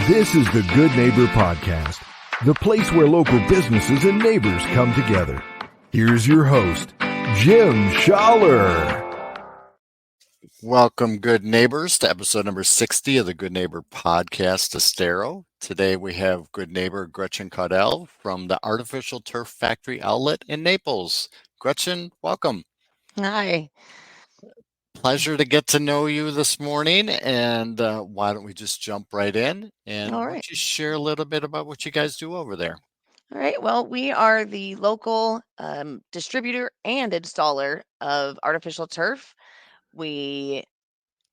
This is the Good Neighbor Podcast, the place where local businesses and neighbors come together. Here's your host, Jim Schaller. Welcome, good neighbors, to episode number 60 of the Good Neighbor Podcast, Estero. Today we have good neighbor Gretchen Caudill from the Artificial Turf Factory Outlet in Naples. Gretchen, welcome. Hi. Pleasure to get to know you this morning, and why don't we just jump right in, and All why right. don't you share a little bit about what you guys do over there? All right. Well, we are the local distributor and installer of artificial turf. We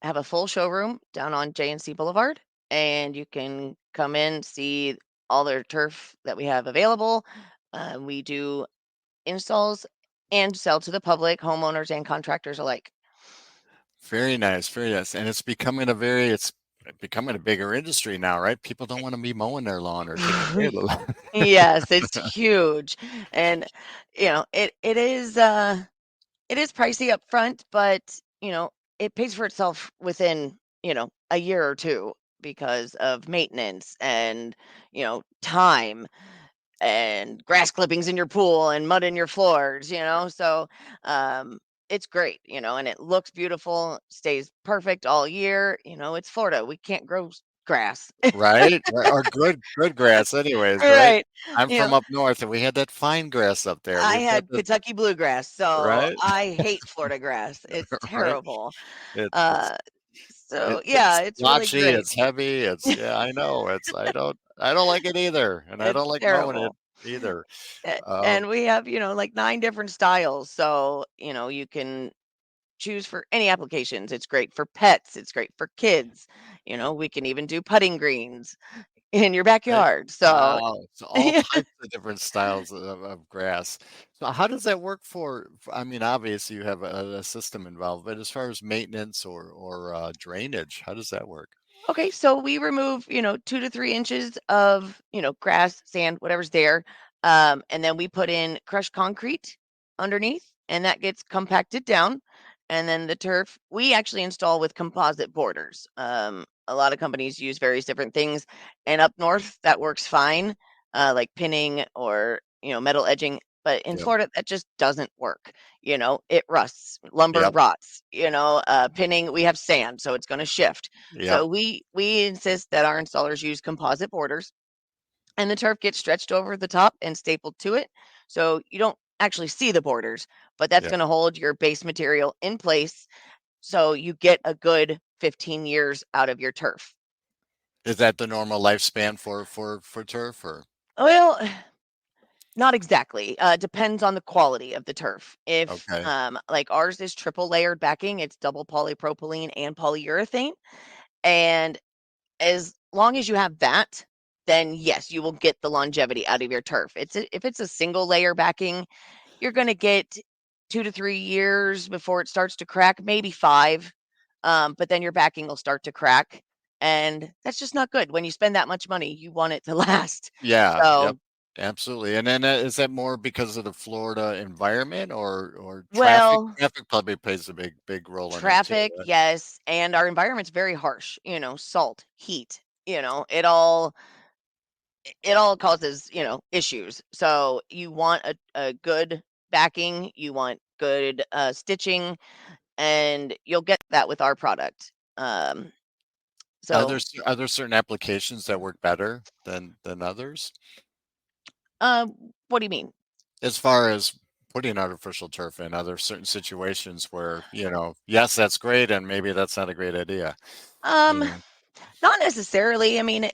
have a full showroom down on J&C Boulevard, and you can come in, see all their turf that we have available. We do installs and sell to the public, homeowners and contractors alike. Very nice, very nice. And it's becoming a bigger industry now, right? People don't want to be mowing their lawn or taking care of the lawn. Yes, it's huge. And it is pricey up front, but it pays for itself within, a year or two because of maintenance and, time and grass clippings in your pool and mud in your floors, So it's great, and it looks beautiful, stays perfect all year. It's Florida. We can't grow grass. Right? Or good grass anyways, right? Right. I'm You from know, up north and we had that fine grass up there. I We've got had this, Kentucky bluegrass, so right? I hate Florida grass. It's Right? terrible. It it's Uh, so yeah, it's it's really splotchy, great. it's heavy, yeah, I know. I don't like it either, and I It's don't like mowing it terrible. either. And Um, we have, like 9 different styles. So, you can choose for any applications. It's great for pets. It's great for kids. We can even do putting greens in your right? backyard. So, Wow, so all yeah. types of different styles of grass. So how does that work I mean, obviously you have a system involved, but as far as maintenance or drainage, how does that work? Okay, so we remove, 2 to 3 inches of, grass, sand, whatever's there. And then we put in crushed concrete underneath, and that gets compacted down. And then the turf, we actually install with composite borders. A lot of companies use various different things. And up north, that works fine, like pinning or, metal edging. But in Yep. Florida, that just doesn't work. It rusts, lumber Yep. rots, pinning, we have sand, so it's going to shift. Yep. So we insist that our installers use composite borders, and the turf gets stretched over the top and stapled to it. So you don't actually see the borders, but that's Yep. going to hold your base material in place so you get a good 15 years out of your turf. Is that the normal lifespan for turf or? Well, not exactly. Depends on the quality of the turf. If Okay. like ours is triple layered backing, it's double polypropylene and polyurethane. And as long as you have that, then yes, you will get the longevity out of your turf. If it's a single layer backing, you're going to get 2 to 3 years before it starts to crack, maybe 5. But then your backing will start to crack, and that's just not good. When you spend that much money, you want it to last. Yeah. Yep. So, Absolutely. And then is that more because of the Florida environment or traffic? well, Traffic probably plays a big role in it too, traffic, right? yes, and our environment's very harsh. Salt, heat. It all causes issues. So you want a good backing, you want good stitching, and you'll get that with our product. So Are there certain applications that work better than others what do you mean? as far as putting artificial turf in? Are there certain situations where, yes, that's great, and maybe that's not a great idea? um You know? Not necessarily. I mean,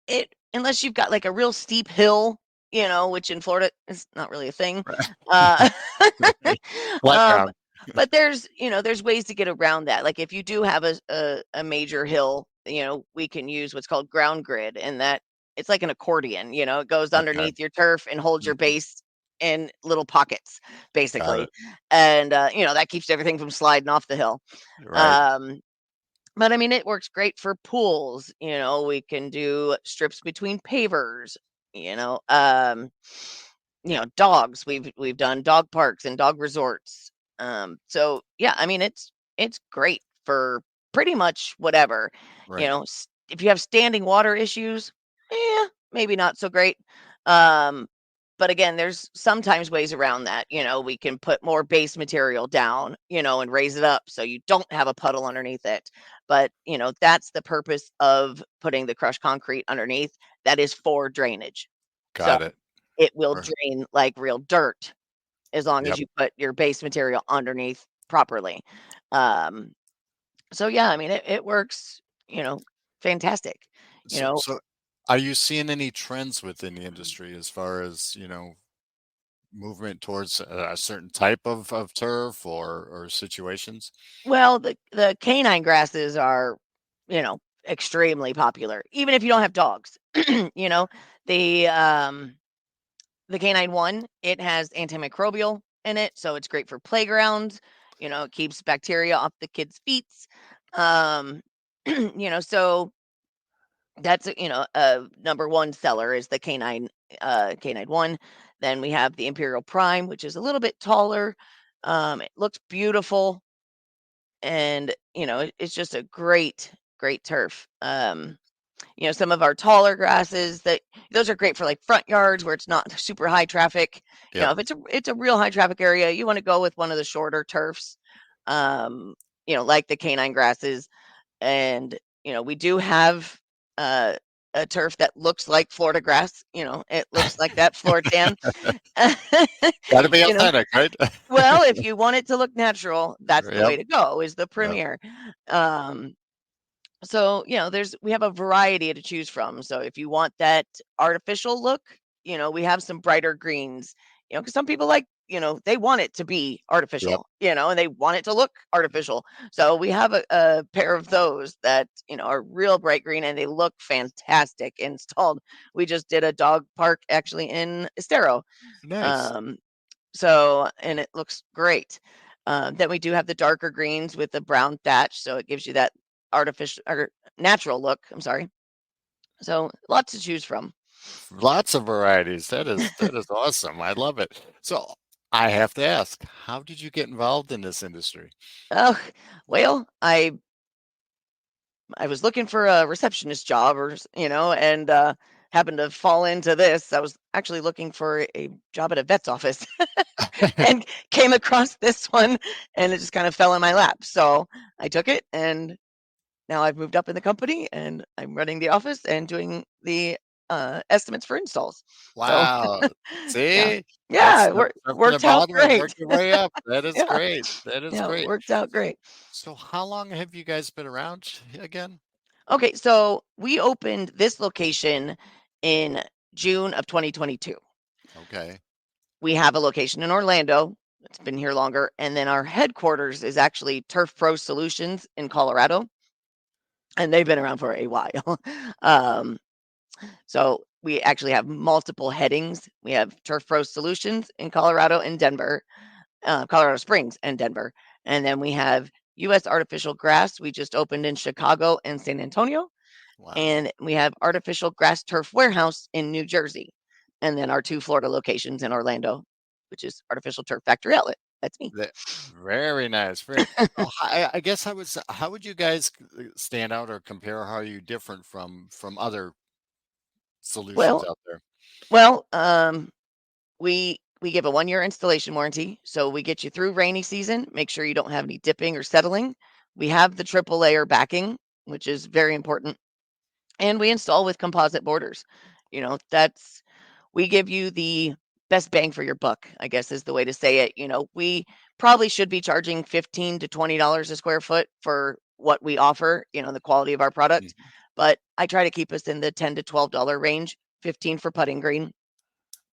it unless you've got like a real steep hill, which in Florida is not really a thing. uh Flat um ground. but there's ways to get around that. Like if you do have a major hill, we can use what's called ground grid, and that it's like an accordion. It goes Okay. underneath your turf and holds your Mhm. base in little pockets, Got basically. it. And that keeps everything from sliding off the hill. Right. um but I mean, it works great for pools. We can do strips between pavers, you know, um, dogs. We've done dog parks and dog resorts. So yeah, I mean, it's great for pretty much whatever. Right. If you have standing water issues, maybe not so great. But again, there's sometimes ways around that. We can put more base material down, and raise it up so you don't have a puddle underneath it. But, that's the purpose of putting the crushed concrete underneath. That is for drainage. So Got it. it will Or- drain like real dirt as long as Yep. you put your base material underneath properly. So yeah, I mean, it works, fantastic. You know, So are you seeing any trends within the industry as far as, movement towards a certain type of turf or situations? well, the canine grasses are, extremely popular, even if you don't have dogs. You know, the um the canine one, it has antimicrobial in it, so it's great for playgrounds. It keeps bacteria off the kids' feet. Um, so that's a number one seller is the canine one. Then we have the Imperial Prime, which is a little bit taller. It looks beautiful, and it's just a great turf. Some of our taller grasses, that those are great for like front yards where it's not super high traffic. Yep. If it's a real high traffic area, you want to go with one of the shorter turfs, um, like the canine grasses. And we do have uh, a turf that looks like Florida grass. It looks like that Florida tan. Got to be you know, authentic, right? well, if you want it to look natural, that's the Yep. way to go. Is the Yep. premier. Um, so, we have a variety to choose from. So if you want that artificial look, we have some brighter greens, because some people like, they want it to be Yep. artificial, and they want it to look artificial. So we have a pair of those that, are real bright green and they look fantastic installed. We just did a dog park actually in Estero. Nice. Um, and it looks great. Then we do have the darker greens with the brown thatch, so it gives you that artificial or natural look. I'm sorry. So lots to choose from. Lots of varieties. That is awesome. I love it. So I have to ask, how did you get involved in this industry? Oh, well, I was looking for a receptionist job, and happened to fall into this. I was actually looking for a job at a vet's office and came across this one, and it just kind of fell in my lap. So I took it, and now I've moved up in the company and I'm running the office and doing the estimates for installs. So Wow. yeah, See? yeah, That's it from the worked out bottom and great. work your way up. That is Yeah, great. That is yeah, great. worked out great. So how long have you guys been around again? Okay, so we opened this location in June of 2022. Okay. We have a location in Orlando. It's been here longer, and then our headquarters is actually Turf Pro Solutions in Colorado, and they've been around for a while. um, So we actually have multiple headings. We have Turf Pro Solutions in Colorado and Denver, Colorado Springs and Denver. And then we have US Artificial Grass. We just opened in Chicago and San Antonio. Wow. And we have Artificial Grass Turf Warehouse in New Jersey. And then our two Florida locations in Orlando, which is Artificial Turf Factory Outlet. That's me. That, very nice. Very. Oh, I guess how would you guys stand out or compare how you different from other solutions Well, out there? well, we give a 1-year installation warranty, so we get you through rainy season, make sure you don't have any dipping or settling. We have the triple layer backing, which is very important, and we install with composite borders. That's we give you the best bang for your buck, I guess is the way to say it. We probably should be charging 15 to $20 a square foot for what we offer, the quality of our product, Mhm. but I try to keep us in the $10 to $12 range, 15 for putting green.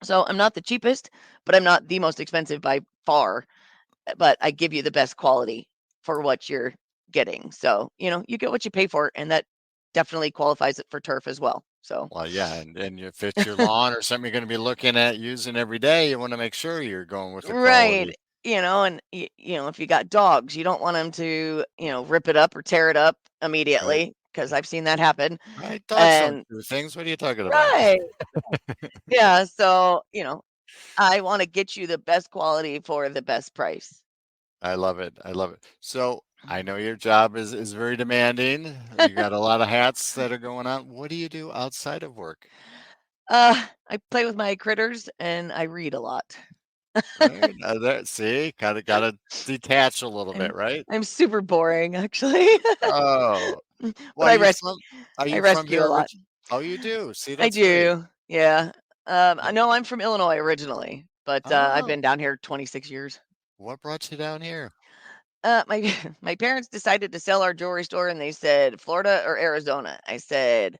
So I'm not the cheapest, but I'm not the most expensive by far. But I give you the best quality for what you're getting. So, you get what you pay for, and that definitely qualifies it for turf as well. So, Well, yeah, and if it's your lawn or something you're going to be looking at using every day, you want to make sure you're going with the right. quality, And if you got dogs, you don't want them to, rip it up or tear it up right? immediately because I've seen that happen. Right, dogs don't And do things. What are you talking about? right. Yeah. So, I want to get you the best quality for the best price. I love it. I love it. So I know your job is very demanding. You got a lot of hats that are going on. What do you do outside of work? I play with my critters and I read a lot. Right? See, gotta detach a little bit, I'm right? I'm super boring, actually. Oh, But well, are I you from rescue here a lot. Oh, you do. See, I that's great. do, yeah. I know I'm from Illinois originally, but I've Oh, been down here 26 years. what brought you down here? My my parents decided to sell our jewelry store, and they said Florida or Arizona. I said,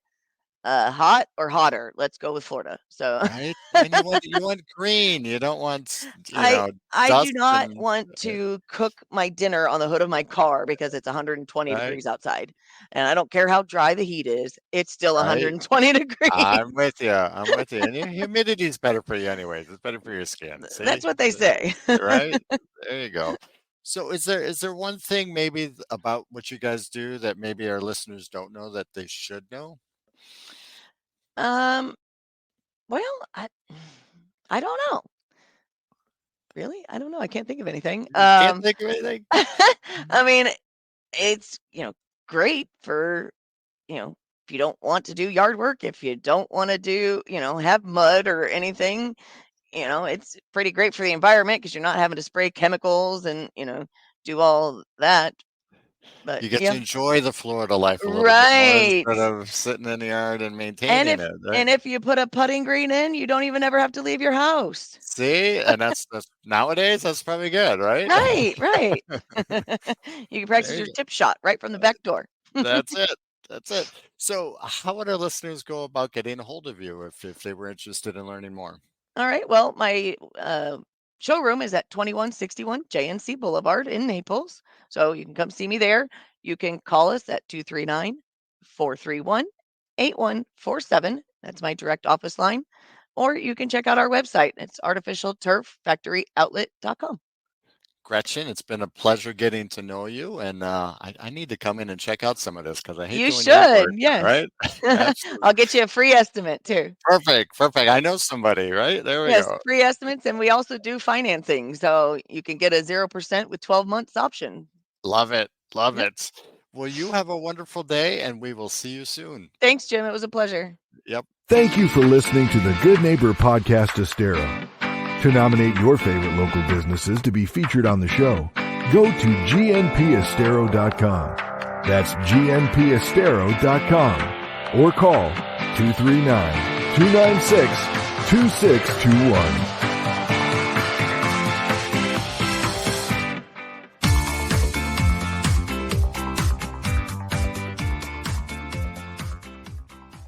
hot or hotter. Let's go with Florida. So Right? And you want green. You don't want, I do dust not and want to cook my dinner on the hood of my car because it's 120 right, degrees outside. And I don't care how dry the heat is, it's still right. 120 degrees. I'm with you. I'm with you. And your humidity is better for you anyways. It's better for your skin. See? That's what they say. Right? There you go. So is there one thing maybe about what you guys do that maybe our listeners don't know that they should know? um, well, I don't know. Really? I don't know. I can't think of anything. You can't think of anything? I mean, it's, great for, if you don't want to do yard work, if you don't want to do, have mud or anything, it's pretty great for the environment because you're not having to spray chemicals and, do all that. But You get to yeah, enjoy the Florida life a little bit more right. instead of sitting in the yard and And maintaining if it, right? and if you put a putting green in, you don't even ever have to leave your house. See? And that's nowadays, that's probably good, right? Right, right. You can practice There your you tip shot right from the back door. That's it. That's it. So, how would our listeners go about getting a hold of you if they were interested in learning more? All right. Well, my showroom is at 2161 JNC Boulevard in Naples. So you can come see me there. You can call us at 239-431-8147. That's my direct office line. Or you can check out our website. It's artificialturffactoryoutlet.com. Gretchen, it's been a pleasure getting to know you, and I need to come in and check out some of this because I hate You doing yard work, should, yes. right? Absolutely. I'll get you a free estimate too. Perfect. Perfect. I know somebody, right? There we Yes, go. free estimates. And we also do financing. So you can get a 0% with 12 months option. Love it. Love Yep. it. Well, you have a wonderful day, and we will see you soon. Thanks, Jim. It was a pleasure. Yep. Thank you for listening to the Good Neighbor Podcast Estero. To nominate your favorite local businesses to be featured on the show, go to gnpestero.com. That's gnpestero.com or call 239-296-2621.